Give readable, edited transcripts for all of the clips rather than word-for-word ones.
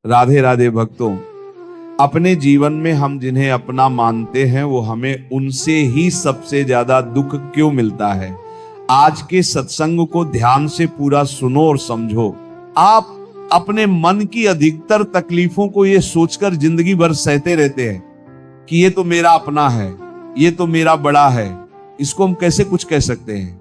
राधे राधे भक्तों, अपने जीवन में हम जिन्हें अपना मानते हैं वो हमें उनसे ही सबसे ज्यादा दुख क्यों मिलता है। आज के सत्संग को ध्यान से पूरा सुनो और समझो। आप अपने मन की अधिकतर तकलीफों को ये सोचकर जिंदगी भर सहते रहते हैं कि ये तो मेरा अपना है, ये तो मेरा बड़ा है, इसको हम कैसे कुछ कह सकते हैं।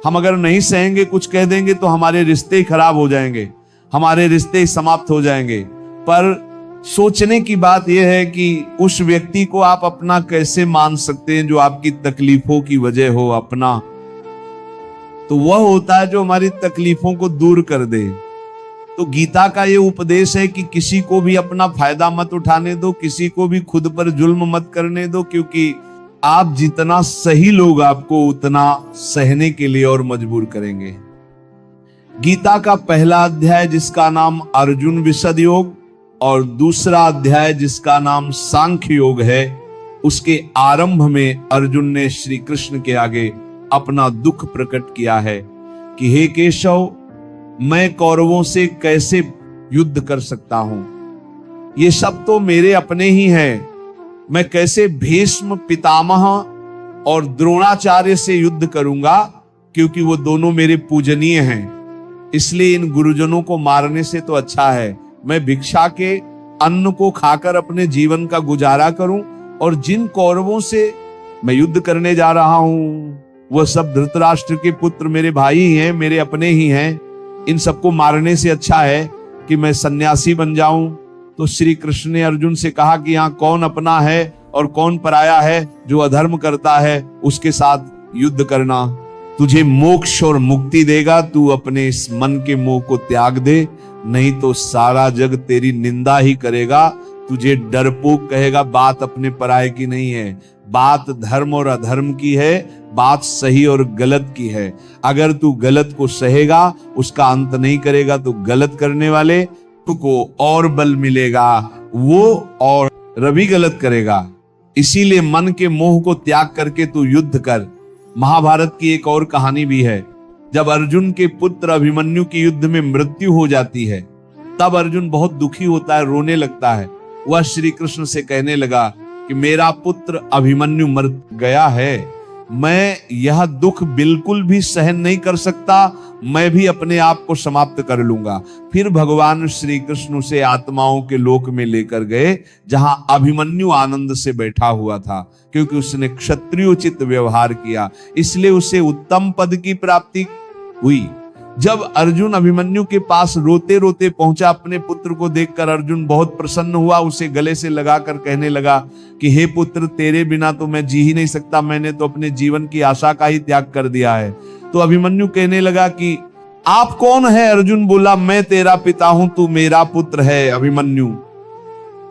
हम अगर नहीं सहेंगे, कुछ कह देंगे तो हमारे रिश्ते ही खराब हो जाएंगे, हमारे रिश्ते ही समाप्त हो जाएंगे। पर सोचने की बात यह है कि उस व्यक्ति को आप अपना कैसे मान सकते हैं जो आपकी तकलीफों की वजह हो अपना। तो वह होता है जो हमारी तकलीफों को दूर कर दे। तो गीता का ये उपदेश है कि किसी को भी अपना फायदा मत उठाने दो, किसी को भी खुद पर जुल्म मत करने दो, क्योंकि आप जितना सही लोग आपको उतना सहने के लिए और मजबूर करेंगे। गीता का पहला अध्याय जिसका नाम अर्जुन विशद योग और दूसरा अध्याय जिसका नाम सांख्य योग है, उसके आरंभ में अर्जुन ने श्री कृष्ण के आगे अपना दुख प्रकट किया है कि हे केशव, मैं कौरवों से कैसे युद्ध कर सकता हूं, ये सब तो मेरे अपने ही हैं। मैं कैसे भीष्म पितामह और द्रोणाचार्य से युद्ध करूंगा, क्योंकि वो दोनों मेरे पूजनीय हैं। इसलिए इन गुरुजनों को मारने से तो अच्छा है मैं भिक्षा के अन्न को खाकर अपने जीवन का गुजारा करूं, और जिन कौरवों से मैं युद्ध करने जा रहा हूं वह सब धृतराष्ट्र के पुत्र मेरे भाई ही हैं, मेरे अपने ही हैं। इन सबको मारने से अच्छा है कि मैं सन्यासी बन जाऊं। तो श्री कृष्ण ने अर्जुन से कहा कि यहाँ कौन अपना है और कौन पराया है। जो अधर्म करता है उसके साथ युद्ध करना तुझे मोक्ष और मुक्ति देगा। तू अपने इस मन के मोह को त्याग दे, नहीं तो सारा जग तेरी निंदा ही करेगा, तुझे डरपोक कहेगा। बात अपने पराये की नहीं है, बात धर्म और अधर्म की है, बात सही और गलत की है। अगर तू गलत को सहेगा, उसका अंत नहीं करेगा, तो गलत करने वाले को और बल मिलेगा, वो और रवि गलत करेगा। इसीलिए मन के मोह को त्याग करके तू युद्ध कर। महाभारत की एक और कहानी भी है, जब अर्जुन के पुत्र अभिमन्यु की युद्ध में मृत्यु हो जाती है, तब अर्जुन बहुत दुखी होता है, रोने लगता है। वह श्री कृष्ण से कहने लगा कि मेरा पुत्र अभिमन्यु मर गया है, मैं यह दुख बिल्कुल भी सहन नहीं कर सकता, मैं भी अपने आप को समाप्त कर लूंगा। फिर भगवान श्री कृष्ण उसे आत्माओं के लोक में लेकर गए, जहां अभिमन्यु आनंद से बैठा हुआ था, क्योंकि उसने क्षत्रियोचित व्यवहार किया, इसलिए उसे उत्तम पद की प्राप्ति हुई। जब अर्जुन अभिमन्यु के पास रोते रोते पहुंचा, अपने पुत्र को देखकर अर्जुन बहुत प्रसन्न हुआ, उसे गले से लगाकर कहने लगा कि हे पुत्र, तेरे बिना तो मैं जी ही नहीं सकता, मैंने तो अपने जीवन की आशा का ही त्याग कर दिया है। तो अभिमन्यु कहने लगा कि आप कौन है? अर्जुन बोला, मैं तेरा पिता हूं, तू मेरा पुत्र है अभिमन्यु।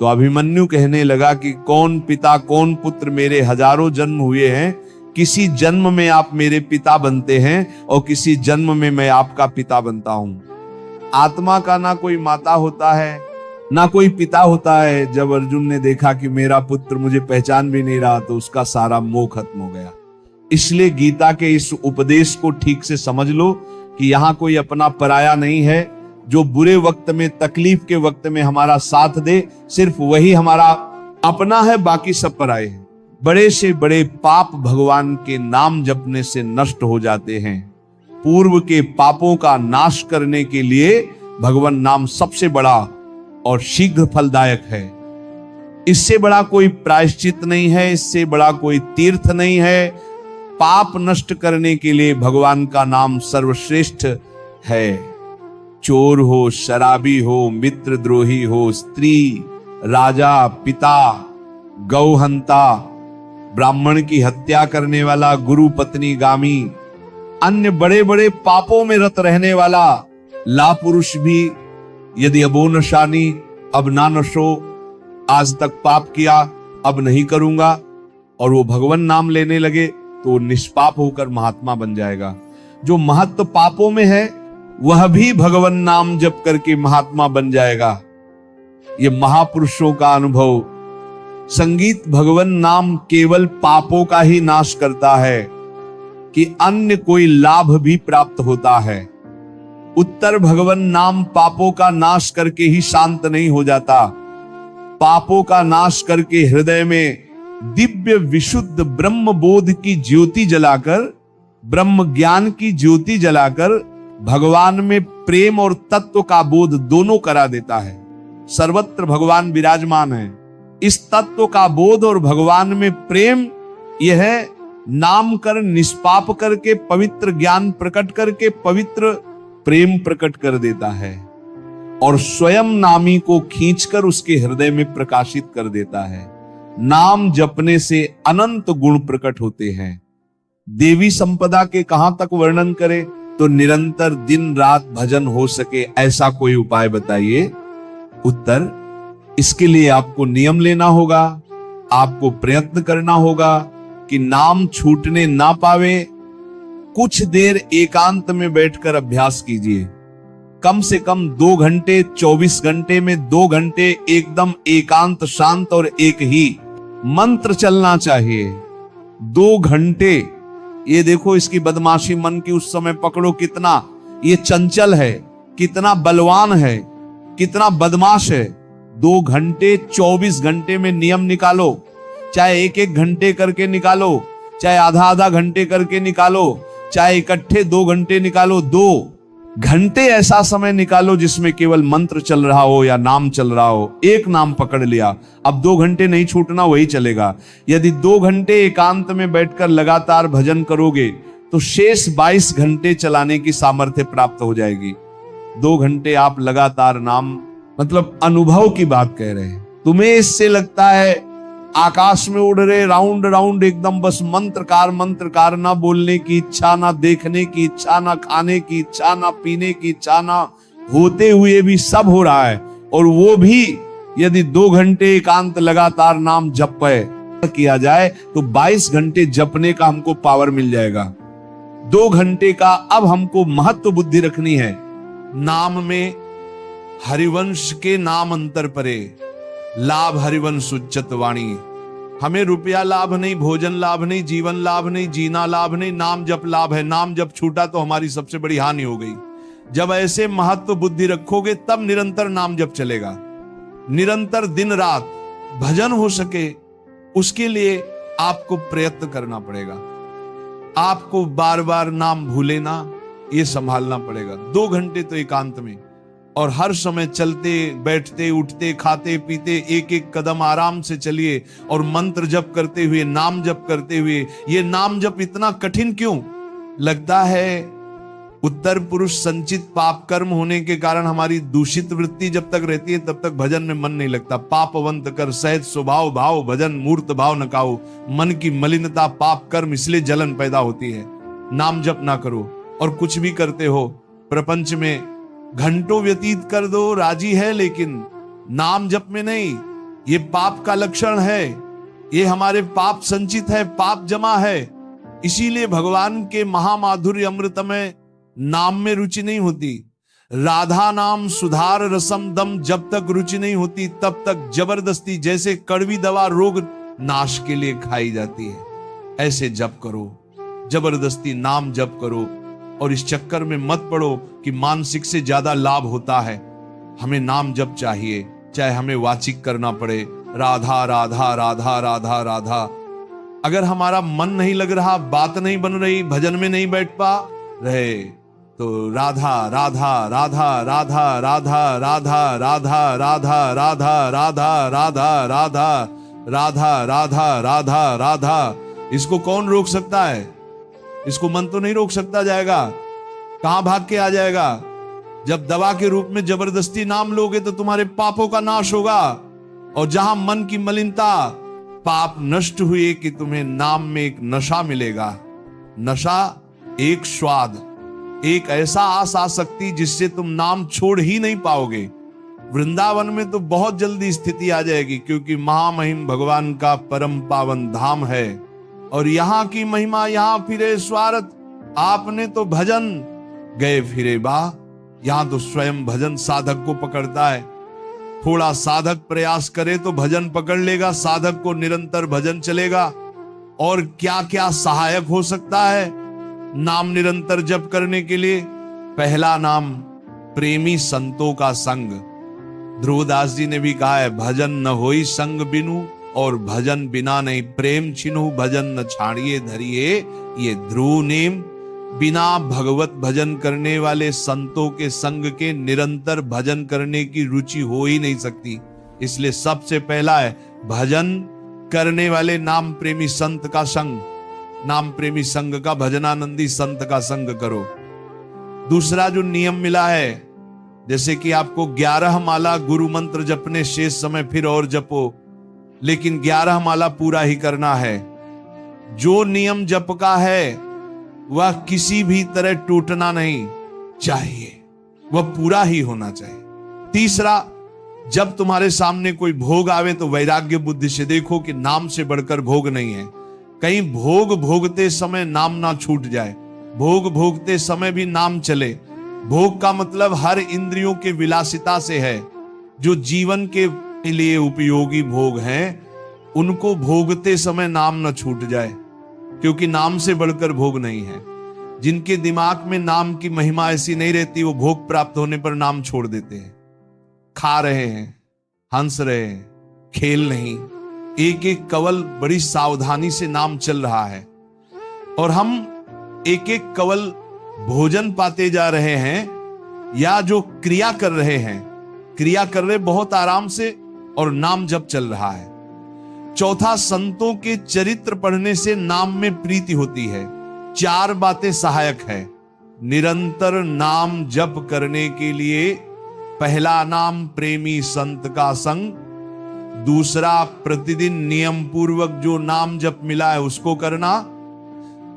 तो अभिमन्यु कहने लगा कि कौन पिता कौन पुत्र, मेरे हजारों जन्म हुए हैं, किसी जन्म में आप मेरे पिता बनते हैं और किसी जन्म में मैं आपका पिता बनता हूं। आत्मा का ना कोई माता होता है ना कोई पिता होता है। जब अर्जुन ने देखा कि मेरा पुत्र मुझे पहचान भी नहीं रहा, तो उसका सारा मोह खत्म हो गया। इसलिए गीता के इस उपदेश को ठीक से समझ लो कि यहाँ कोई अपना पराया नहीं है। जो बुरे वक्त में, तकलीफ के वक्त में हमारा साथ दे, सिर्फ वही हमारा अपना है, बाकी सब पराये हैं। बड़े से बड़े पाप भगवान के नाम जपने से नष्ट हो जाते हैं। पूर्व के पापों का नाश करने के लिए भगवान नाम सबसे बड़ा और शीघ्र फलदायक है। इससे बड़ा कोई प्रायश्चित नहीं है, इससे बड़ा कोई तीर्थ नहीं है। पाप नष्ट करने के लिए भगवान का नाम सर्वश्रेष्ठ है। चोर हो, शराबी हो, मित्रद्रोही हो, स्त्री, राजा, पिता, गौहंता, ब्राह्मण की हत्या करने वाला, गुरु पत्नी गामी, अन्य बड़े बड़े पापों में रत रहने वाला ला पुरुष भी यदि अबो नशानी, अब ना नशो, आज तक पाप किया अब नहीं करूंगा, और वो भगवान नाम लेने लगे, तो निष्पाप होकर महात्मा बन जाएगा। जो महत्व पापों में है वह भी भगवान नाम जप करके महात्मा बन जाएगा। ये महापुरुषों का अनुभव। संगीत भगवान नाम केवल पापों का ही नाश करता है कि अन्य कोई लाभ भी प्राप्त होता है। उत्तर भगवन नाम पापों का नाश करके ही शांत नहीं हो जाता। पापों का नाश करके हृदय में दिव्य विशुद्ध ब्रह्म बोध की ज्योति जलाकर, ब्रह्म ज्ञान की ज्योति जलाकर भगवान में प्रेम और तत्व का बोध दोनों करा देता है। सर्वत्र भगवान विराजमान है। इस तत्व का बोध और भगवान में प्रेम, यह नाम कर निष्पाप करके पवित्र ज्ञान प्रकट करके पवित्र प्रेम प्रकट कर देता है और स्वयं नामी को खींचकर उसके हृदय में प्रकाशित कर देता है। नाम जपने से अनंत गुण प्रकट होते हैं। देवी संपदा के कहां तक वर्णन करें तो निरंतर दिन रात भजन हो सके ऐसा कोई उपाय बताइए। उत्तर, इसके लिए आपको नियम लेना होगा, आपको प्रयत्न करना होगा कि नाम छूटने ना पावे। कुछ देर एकांत में बैठकर अभ्यास कीजिए। कम से कम 2 घंटे, 24 घंटे में 2 घंटे एकदम एकांत शांत और एक ही मंत्र चलना चाहिए। 2 घंटे। ये देखो इसकी बदमाशी मन की उस समय पकड़ो, कितना ये चंचल है, कितना बलवान है, कितना बदमाश है। 2 घंटे 24 घंटे में नियम निकालो। चाहे 1-1 घंटे करके निकालो, चाहे आधा घंटे करके निकालो, चाहे इकट्ठे 2 घंटे निकालो। 2 घंटे ऐसा समय निकालो जिसमें केवल मंत्र चल रहा हो या नाम चल रहा हो। एक नाम पकड़ लिया, अब 2 घंटे नहीं छूटना, वही चलेगा। यदि 2 घंटे एकांत में बैठकर लगातार भजन करोगे तो शेष 22 घंटे चलाने की सामर्थ्य प्राप्त हो जाएगी। 2 घंटे आप लगातार नाम, मतलब अनुभव की बात कह रहे हैं। तुम्हें इससे लगता है आकाश में उड़ रहे राउंड राउंड एकदम बस मंत्रकार, ना बोलने की इच्छा, ना देखने की इच्छा, ना खाने की इच्छा, ना पीने की इच्छा, ना होते हुए भी सब हो रहा है। और वो भी यदि 2 घंटे एकांत लगातार नाम जप किया जाए तो 22 घंटे जपने का हमको पावर मिल जाएगा। 2 घंटे का अब हमको महत्व बुद्धि रखनी है। नाम में हरिवंश के नाम अंतर परे, लाभ हरिवंश उच्चत वाणी। हमें रुपया लाभ नहीं, भोजन लाभ नहीं, जीवन लाभ नहीं, जीना लाभ नहीं, नाम जप लाभ है। नाम जब छूटा तो हमारी सबसे बड़ी हानि हो गई। जब ऐसे महत्व बुद्धि रखोगे तब निरंतर नाम जप चलेगा। निरंतर दिन रात भजन हो सके उसके लिए आपको प्रयत्न करना पड़ेगा। आपको बार बार नाम भूले ना, ये संभालना पड़ेगा। 2 घंटे तो एकांत में, और हर समय चलते बैठते उठते खाते पीते 1-1 कदम आराम से चलिए और मंत्र जप करते हुए, नाम जप करते हुए। ये नाम जप इतना कठिन क्यों लगता है? उत्तर पुरुष संचित पाप कर्म होने के कारण हमारी दूषित वृत्ति जब तक रहती है तब तक भजन में मन नहीं लगता। पापवंत कर सहज स्वभाव भाव, भजन मूर्त भाव नकाओ। मन की मलिनता पाप कर्म, इसलिए जलन पैदा होती है। नाम जप ना करो और कुछ भी करते हो प्रपंच में घंटों व्यतीत कर दो, राजी है, लेकिन नाम जप में नहीं। ये पाप का लक्षण है। ये हमारे पाप संचित है, पाप जमा है। इसीलिए भगवान के महामाधुर्य अमृत में नाम में रुचि नहीं होती। राधा नाम सुधार रसम दम, जब तक रुचि नहीं होती तब तक जबरदस्ती, जैसे कड़वी दवा रोग नाश के लिए खाई जाती है, ऐसे जप करो, जबरदस्ती नाम जप करो। और इस चक्कर में मत पड़ो कि मानसिक से ज्यादा लाभ होता है। हमें नाम जप चाहिए, चाहे हमें वाचिक करना पड़े, राधा राधा राधा राधा राधा। अगर हमारा मन नहीं लग रहा, बात नहीं बन रही, भजन में नहीं बैठ पा रहे तो राधा राधा राधा राधा राधा राधा राधा राधा राधा राधा राधा राधा राधा राधा राधा राधा। इसको कौन रोक सकता है? इसको मन तो नहीं रोक सकता जाएगा, कहां भाग के आ जाएगा? जब दवा के रूप में जबरदस्ती नाम लोगे तो तुम्हारे पापों का नाश होगा। और जहां मन की मलिनता, पाप नष्ट हुए कि तुम्हें नाम में एक नशा मिलेगा। नशा, एक स्वाद, एक ऐसा आ सकती जिससे तुम नाम छोड़ ही नहीं पाओगे। वृंदावन में तो बहुत जल्दी स्थिति आ जाएगी, क्योंकि महामहिम भगवान का परम पावन धाम है। और यहां की महिमा यहां फिरे स्वार्थ, आपने तो भजन गए फिरे बा। यहां तो स्वयं भजन साधक को पकड़ता है। थोड़ा साधक प्रयास करे तो भजन पकड़ लेगा, साधक को निरंतर भजन चलेगा। और क्या क्या सहायक हो सकता है नाम निरंतर जप करने के लिए? पहला नाम प्रेमी संतों का संग। ध्रुवदास जी ने भी कहा है, भजन न होई संग बिनु, और भजन बिना नहीं प्रेम छिनु, भजन न छाड़िए धरिए ये ध्रुव नेम। बिना भगवत भजन करने वाले संतों के संग के निरंतर भजन करने की रुचि हो ही नहीं सकती। इसलिए सबसे पहला है भजन करने वाले नाम प्रेमी संत का संग। नाम प्रेमी संग का, भजनानंदी संत का संग करो। दूसरा जो नियम मिला है, जैसे कि आपको 11 माला गुरु मंत्र जपने, शेष समय फिर और जपो, लेकिन 11 माला पूरा ही करना है। जो नियम जप का है वह किसी भी तरह टूटना नहीं चाहिए, वह पूरा ही होना चाहिए। तीसरा, जब तुम्हारे सामने कोई भोग आवे तो वैराग्य बुद्धि से देखो कि नाम से बढ़कर भोग नहीं है। कहीं भोग भोगते समय नाम ना छूट जाए, भोग भोगते समय भी नाम चले। भोग का मतलब हर इंद्रियों के विलासिता से है। जो जीवन के लिए उपयोगी भोग हैं, उनको भोगते समय नाम न छूट जाए, क्योंकि नाम से बढ़कर भोग नहीं है। जिनके दिमाग में नाम की महिमा ऐसी नहीं रहती, वो भोग प्राप्त होने पर नाम छोड़ देते हैं। खा रहे हैं, हंस रहे हैं, खेल नहीं। एक एक कवल बड़ी सावधानी से नाम चल रहा है, और हम एक एक कवल भोजन पाते जा रहे हैं, या जो क्रिया कर रहे हैं, क्रिया कर रहे बहुत आराम से, और नाम जप चल रहा है। चौथा, संतों के चरित्र पढ़ने से नाम में प्रीति होती है। 4 बातें सहायक है निरंतर नाम जप करने के लिए। पहला नाम प्रेमी संत का संग। दूसरा, प्रतिदिन नियम पूर्वक जो नाम जप मिला है उसको करना।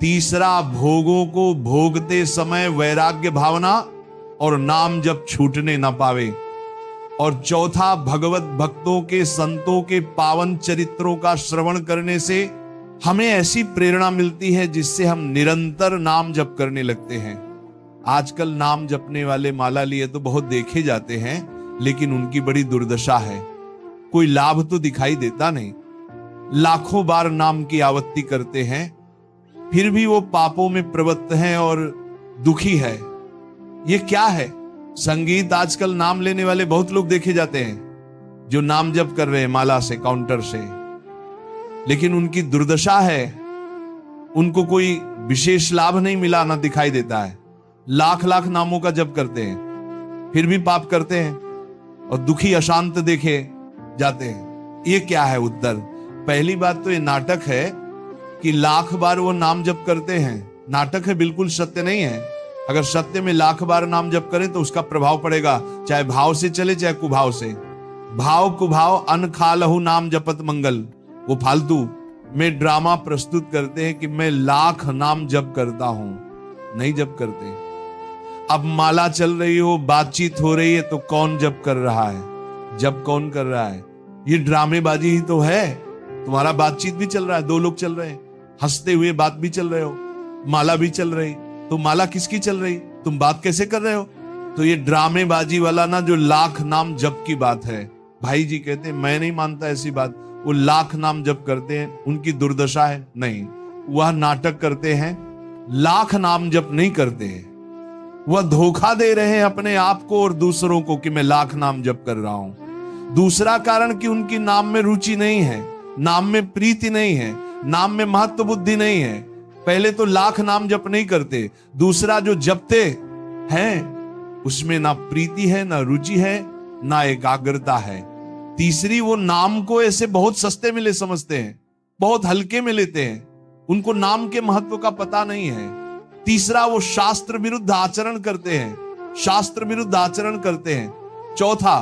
तीसरा, भोगों को भोगते समय वैराग्य भावना और नाम जप छूटने ना पावे। और चौथा, भगवत भक्तों के, संतों के पावन चरित्रों का श्रवण करने से हमें ऐसी प्रेरणा मिलती है जिससे हम निरंतर नाम जप करने लगते हैं। आजकल नाम जपने वाले माला लिए तो बहुत देखे जाते हैं, लेकिन उनकी बड़ी दुर्दशा है। कोई लाभ तो दिखाई देता नहीं। लाखों बार नाम की आवृत्ति करते हैं, फिर भी वो पापों में प्रवृत्त हैं और दुखी है। ये क्या है? संगीत, आजकल नाम लेने वाले बहुत लोग देखे जाते हैं जो नाम जप कर रहे हैं माला से, काउंटर से, लेकिन उनकी दुर्दशा है, उनको कोई विशेष लाभ नहीं मिला, ना दिखाई देता है। लाख लाख नामों का जप करते हैं, फिर भी पाप करते हैं और दुखी अशांत देखे जाते हैं। ये क्या है उत्तर? पहली बात तो ये नाटक है कि लाख बार वो नाम जप करते हैं, नाटक है, बिल्कुल सत्य नहीं है। अगर सत्य में लाख बार नाम जप करें तो उसका प्रभाव पड़ेगा, चाहे भाव से चले चाहे कुभाव से। भाव कुभाव अन खा लहू नाम जपत मंगल, वो फालतू में ड्रामा प्रस्तुत करते हैं कि मैं लाख नाम जप करता हूं, नहीं जप करते। अब माला चल रही हो, बातचीत हो रही है, तो कौन जप कर रहा है? जप कौन कर रहा है? ये ड्रामेबाजी ही तो है। तुम्हारा बातचीत भी चल रहा है, 2 लोग चल रहे हैं, हंसते हुए बात भी चल रहे हो, माला भी चल रही, तो माला किसकी चल रही? तुम बात कैसे कर रहे हो? तो ये ड्रामेबाजी वाला ना, जो लाख नाम जप की बात है, भाई जी कहते हैं मैं नहीं मानता ऐसी बात। वो लाख नाम जप करते हैं, उनकी दुर्दशा है? नहीं, वह नाटक करते हैं, लाख नाम जप नहीं करते हैं। वह धोखा दे रहे हैं अपने आप को और दूसरों को कि मैं लाख नाम जप कर रहा हूं। दूसरा कारण कि उनकी नाम में रुचि नहीं है, नाम में प्रीति नहीं है, नाम में महत्व बुद्धि नहीं है। पहले तो लाख नाम जप नहीं करते, दूसरा जो जपते हैं उसमें ना प्रीति है, ना रुचि है, ना एकाग्रता है। तीसरी, वो नाम को ऐसे बहुत सस्ते में ले समझते हैं, बहुत हल्के में लेते हैं, उनको नाम के महत्व का पता नहीं है। तीसरा, वो शास्त्र विरुद्ध आचरण करते हैं, शास्त्र विरुद्ध आचरण करते हैं। चौथा,